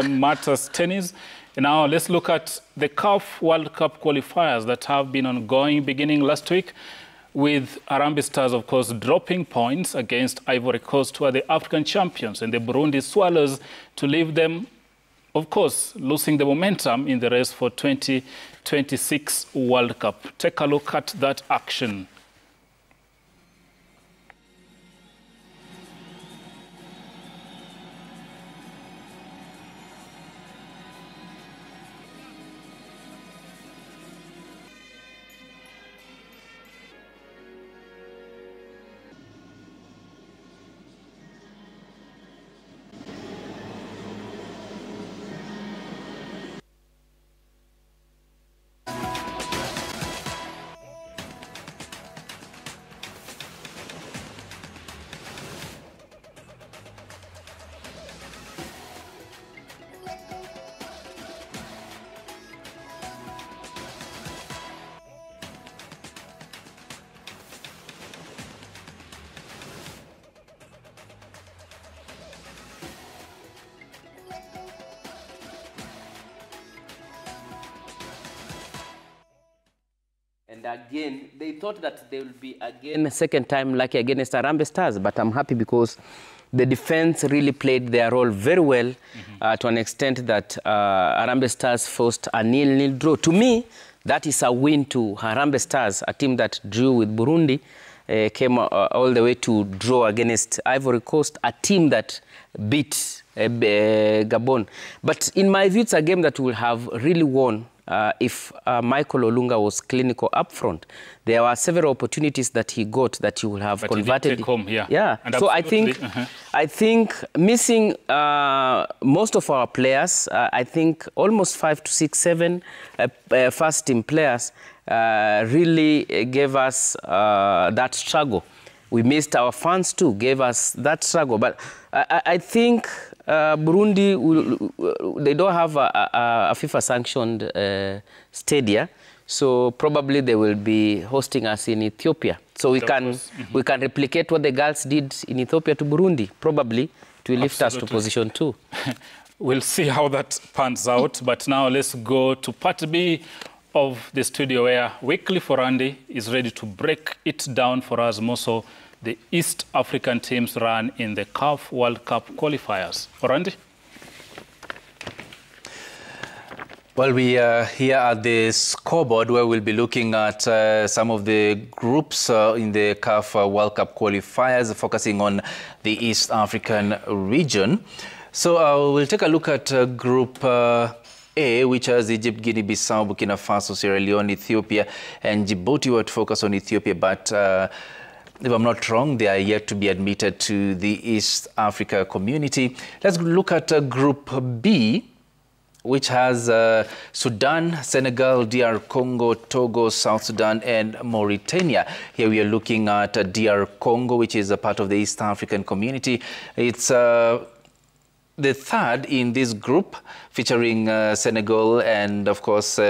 matters tennis. And now let's look at the CAF World Cup qualifiers that have been ongoing beginning last week, with Harambee Stars, of course, dropping points against Ivory Coast, who are the African champions, and the Burundi Swallows to leave them, of course, losing the momentum in the race for 2026 World Cup. Take a look at that action. And again, they thought that they will be again a second time lucky against Harambee Stars, but I'm happy because the defense really played their role very well to an extent that Harambee Stars forced a 0-0 draw. To me, that is a win to Harambee Stars, a team that drew with Burundi, came all the way to draw against Ivory Coast, a team that beat Gabon. But in my view, it's a game that will have really won if Michael Olunga was clinical up front. There were several opportunities that he got that he would have converted. He did take home, yeah. Yeah. So I think missing most of our players, I think almost 5 to 6, 7 first team players really gave us that struggle. We missed our fans too, gave us that struggle. But I think Burundi, they don't have a FIFA-sanctioned stadia, so probably they will be hosting us in Ethiopia. So we can replicate what the girls did in Ethiopia to Burundi. Probably it will lift us to position 2. We'll see how that pans out. But now let's go to part B of the studio, where Weekly for Andy is ready to break it down for us, more so the East African teams run in the CAF World Cup qualifiers. For Andy? Well, we are here at the scoreboard where we'll be looking at some of the groups in the CAF World Cup qualifiers, focusing on the East African region. So we'll take a look at Group A, which has Egypt, Guinea-Bissau, Burkina Faso, Sierra Leone, Ethiopia, and Djibouti. Were to focus on Ethiopia, but if I'm not wrong, they are yet to be admitted to the East Africa community. Let's look at Group B, which has Sudan, Senegal, DR Congo, Togo, South Sudan, and Mauritania. Here we are looking at DR Congo, which is a part of the East African community. It's the third in this group, featuring Senegal and, of course,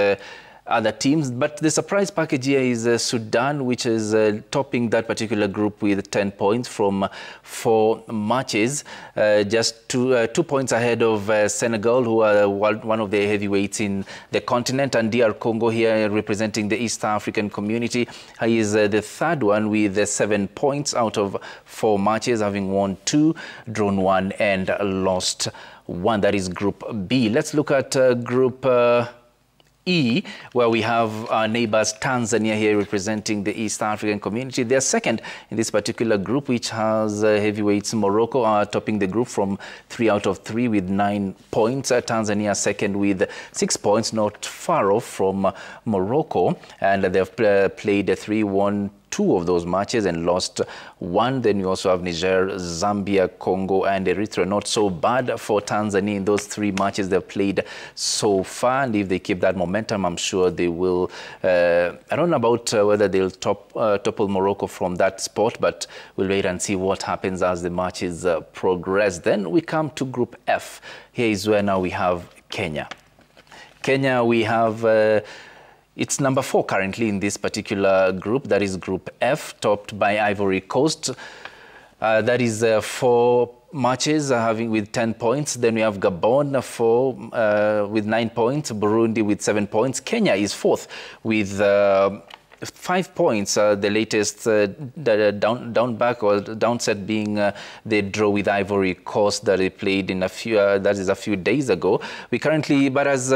other teams. But the surprise package here is Sudan, which is topping that particular group with 10 points from 4 matches, just 2 points ahead of Senegal, who are one of the heavyweights in the continent, and DR Congo here representing the East African community. He is the third one with 7 points out of 4 matches, having won 2, drawn 1, and lost 1. That is Group B. Let's look at Group E, where we have our neighbors Tanzania here representing the East African community. They are second in this particular group, which has heavyweights Morocco topping the group from 3 out of 3 with 9 points. Tanzania second with 6 points, not far off from Morocco, and they've played 3, 1, 2 of those matches and lost 1. Then you also have Niger, Zambia, Congo, and Eritrea. Not so bad for Tanzania in those 3 matches they've played so far. And if they keep that momentum, I'm sure they will. I don't know about whether they'll topple Morocco from that spot, but we'll wait and see what happens as the matches progress. Then we come to Group F. Here is where now we have Kenya. Kenya, we have it's number 4 currently in this particular group. That is Group F, topped by Ivory Coast. That is 4 matches with 10 points. Then we have Gabon with 9 points, Burundi with 7 points. Kenya is fourth with 5 points. The latest downset being the draw with Ivory Coast that they played in a few days ago. We currently, but as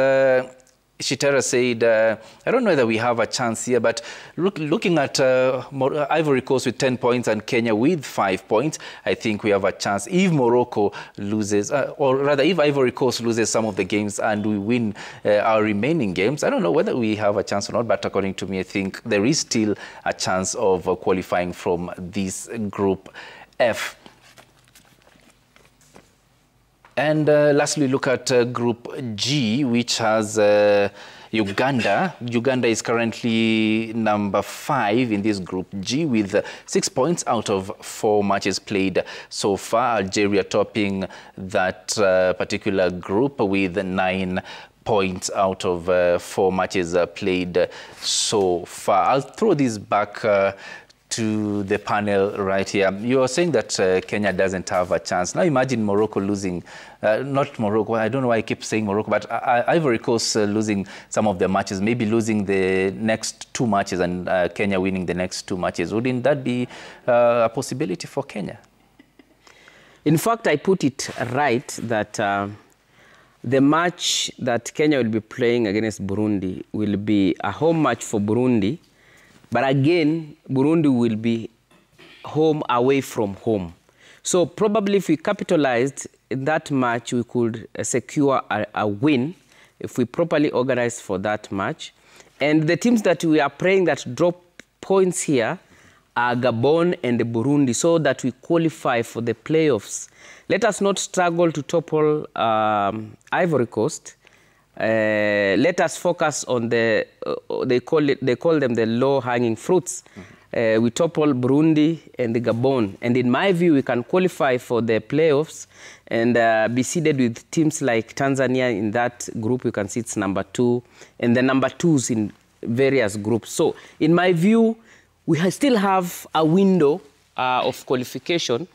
Shitera said, I don't know whether we have a chance here, but looking at Ivory Coast with 10 points and Kenya with 5 points, I think we have a chance. If Morocco loses, or rather if Ivory Coast loses some of the games and we win our remaining games, I don't know whether we have a chance or not, but according to me, I think there is still a chance of qualifying from this Group F. And lastly, look at Group G, which has Uganda. Uganda is currently number 5 in this Group G with 6 points out of 4 matches played so far. Algeria topping that particular group with 9 points out of 4 matches played so far. I'll throw this back to the panel right here. You are saying that Kenya doesn't have a chance. Now imagine Morocco losing, not Morocco, I don't know why I keep saying Morocco, but Ivory Coast losing some of the matches, maybe losing the next 2 matches and Kenya winning the next 2 matches. Wouldn't that be a possibility for Kenya? In fact, I put it right that the match that Kenya will be playing against Burundi will be a home match for Burundi. But again, Burundi will be home away from home. So probably if we capitalized in that match, we could secure a win if we properly organized for that match. And the teams that we are praying that drop points here are Gabon and Burundi, so that we qualify for the playoffs. Let us not struggle to topple Ivory Coast. Let us focus on the, they call them the low-hanging fruits. We topple Burundi and the Gabon. And in my view, we can qualify for the playoffs and be seeded with teams like Tanzania in that group. You can see it's number 2, and the number 2s in various groups. So in my view, we still have a window of qualification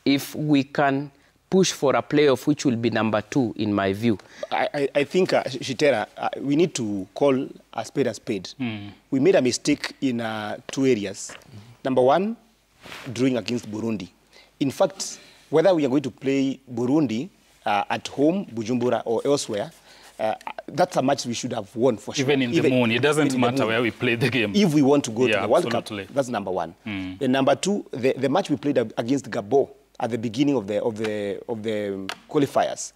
if we can push for a playoff, which will be number 2, in my view. I think, Shitera, we need to call a spade a spade. We made a mistake in 2 areas. Number 1, drawing against Burundi. In fact, whether we are going to play Burundi at home, Bujumbura, or elsewhere, that's a match we should have won for sure. Even in the moon, it doesn't matter where we play the game. If we want to go to the World absolutely. Cup, that's number 1. And number 2, the match we played against Gabon at the beginning of the qualifiers,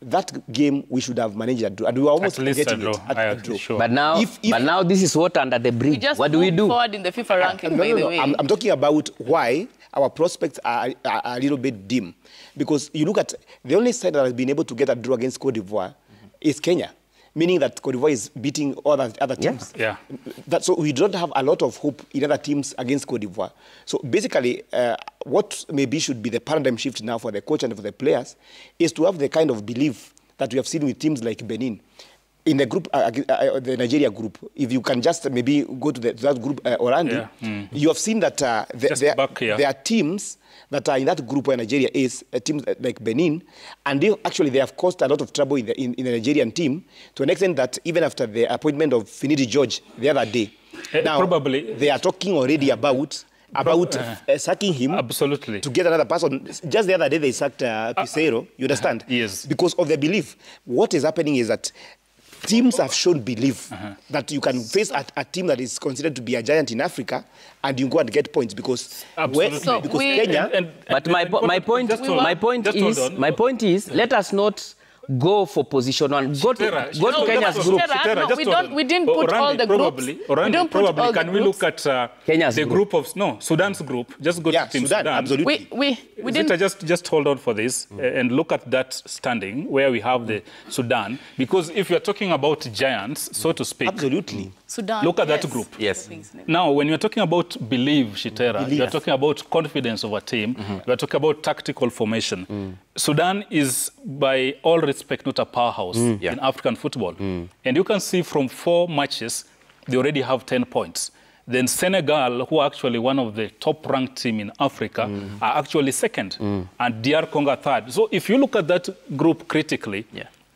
that game we should have managed a draw, and we were almost getting it at a draw. Sure. But now, this is water under the bridge. What do we do? Forward in the FIFA ranking, by the way. I'm talking about why our prospects are a little bit dim, because you look at the only side that has been able to get a draw against Cote d'Ivoire is Kenya. Meaning that Cote d'Ivoire is beating all other teams. Yeah. So we don't have a lot of hope in other teams against Cote d'Ivoire. So basically, what maybe should be the paradigm shift now for the coach and for the players is to have the kind of belief that we have seen with teams like Benin. In the group, the Nigeria group, if you can just maybe go to that group, Orlando, you have seen that there are teams that are in that group where Nigeria is, teams like Benin, and they have caused a lot of trouble in the Nigerian team, to an extent that even after the appointment of Finidi George the other day, now probably they are talking already about sacking him. Absolutely. To get another person. Just the other day they sacked Pizarro, you understand? Yes. Because of their belief. What is happening is that teams have shown belief that you can face a team that is considered to be a giant in Africa, and you go and get points because Kenya. But my point is, let us not go for position 1. Go to Kenya's group. We didn't put all the groups. Probably, can we look at Kenya's group of Sudan's group? Just go to Team Sudan. Absolutely. We didn't. Just hold on for this and look at that standing where we have the Sudan, because if you're talking about giants, so to speak, absolutely. Sudan, look at that group. Yes. Now, when you're talking about belief, Shitera, you're talking about confidence of a team. You're talking about tactical formation. Sudan is, by all respect, not a powerhouse in African football. And you can see from 4 matches, they already have 10 points. then Senegal, who are actually one of the top-ranked team in Africa, are actually second, and DR Congo third. So if you look at that group critically,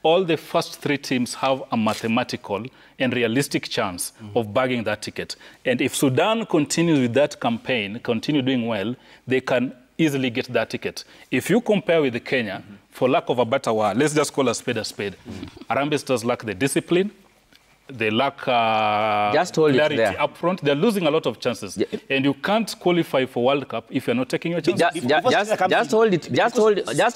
all the first three teams have a mathematical and realistic chance of bagging that ticket. And if Sudan continues with that campaign, continue doing well, they can easily get that ticket. If you compare with Kenya, for lack of a better word, let's just call a spade a spade. Harambee Stars lack the discipline. They lack clarity up front. They're losing a lot of chances. And you can't qualify for World Cup if you're not taking your chances. Just hold it. Just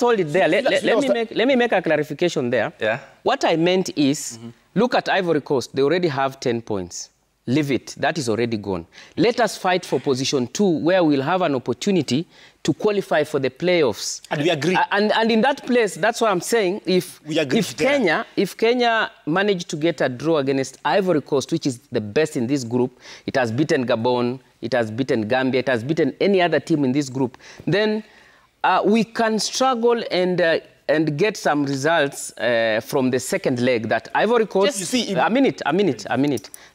hold it there. Let me make a clarification there. What I meant is, look at Ivory Coast. They already have 10 points. Leave it. That is already gone. Let us fight for position 2, where we'll have an opportunity to qualify for the playoffs. And we agree. And in that place, that's what I'm saying. If Kenya managed to get a draw against Ivory Coast, which is the best in this group, it has beaten Gabon, it has beaten Gambia, it has beaten any other team in this group, then we can struggle and get some results from the second leg. That Ivory Coast, a minute.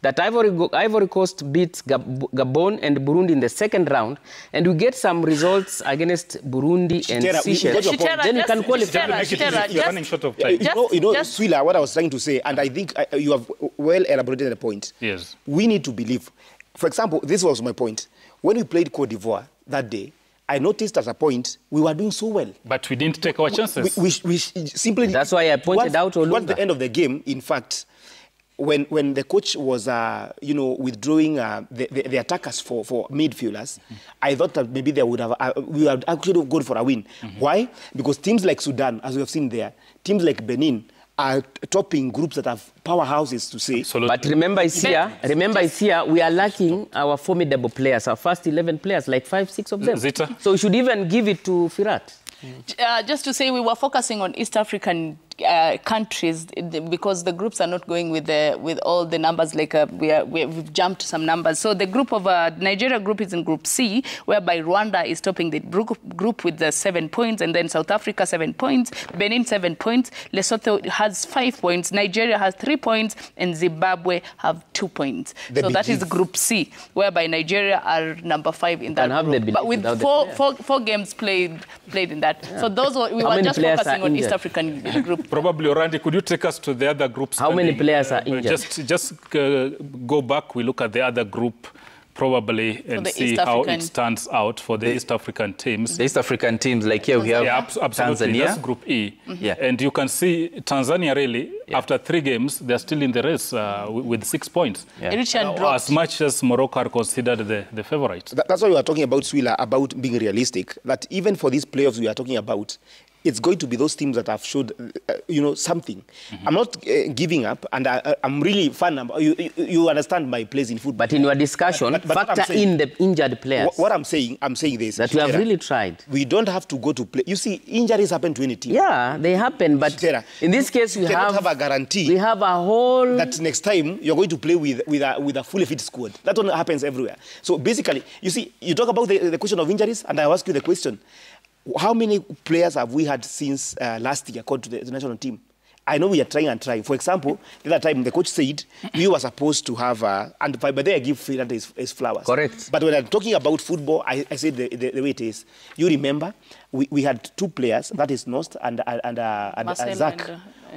That Ivory Coast beats Gabon and Burundi in the second round, and we get some results against Burundi and Seychelles. Then you can qualify. You're running short of time. Swila, what I was trying to say, and I think you have well elaborated the point. Yes. We need to believe. For example, this was my point. When we played Cote d'Ivoire that day, I noticed at a point we were doing so well. But we didn't take our chances. We simply... That's why I pointed out Olunga. Towards the end of the game, in fact, when the coach was, withdrawing the attackers for midfielders, I thought that maybe they would have, we would actually gone for a win. Why? Because teams like Sudan, as we have seen there, teams like Benin, are topping groups that have powerhouses to say. Absolutely. But remember, it's here, we are lacking our formidable players, our first 11 players, like 5-6 of them. Zita? So we should even give it to Firat. Just to say, we were focusing on East African countries because the groups are not going with all the numbers. Like we've jumped some numbers. So the group of Nigeria group is in Group C, whereby Rwanda is topping the group with the 7 points, and then South Africa 7 points, Benin 7 points, Lesotho has 5 points, Nigeria has 3 points, and Zimbabwe have 2 points. So that is Group C, whereby Nigeria are number 5 in that group. But with four games played in that. So those we were just focusing on East African group. Probably, Randy, could you take us to the other groups? How many players are injured? Just go back. We look at the other group probably and see how it stands out for the East African teams. The East African teams, like here we have absolutely. Tanzania. That's Group E. And you can see Tanzania really, after 3 games, they're still in the race with 6 points. As much as Morocco are considered the favourites. That's why we are talking about, Swila, about being realistic. That even for these playoffs we are talking about, it's going to be those teams that have showed, something. I'm not giving up, and I'm really fan. You understand my place in football. But in your discussion, but factor in the injured players. What I'm saying this. That we have really tried. We don't have to go to play. You see, injuries happen to any team. Yeah, they happen, but in this case, we have a guarantee. We have a whole... That next time, you're going to play with a fully fit squad. That one happens everywhere. So basically, you see, you talk about the question of injuries, and I ask you the question. How many players have we had since last year called to the national team? I know we are trying and trying. For example, the other time the coach said we were supposed to have, and by the way I give Freeland his flowers. Correct. But when I'm talking about football, I said the way it is. You remember, we had 2 players, that is Nost and Zach,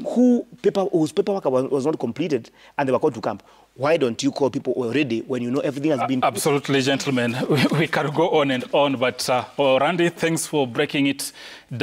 whose paperwork was not completed, and they were called to camp. Why don't you call people already when you know everything has been... Absolutely, gentlemen. We can go on and on, but Randy, thanks for breaking it down.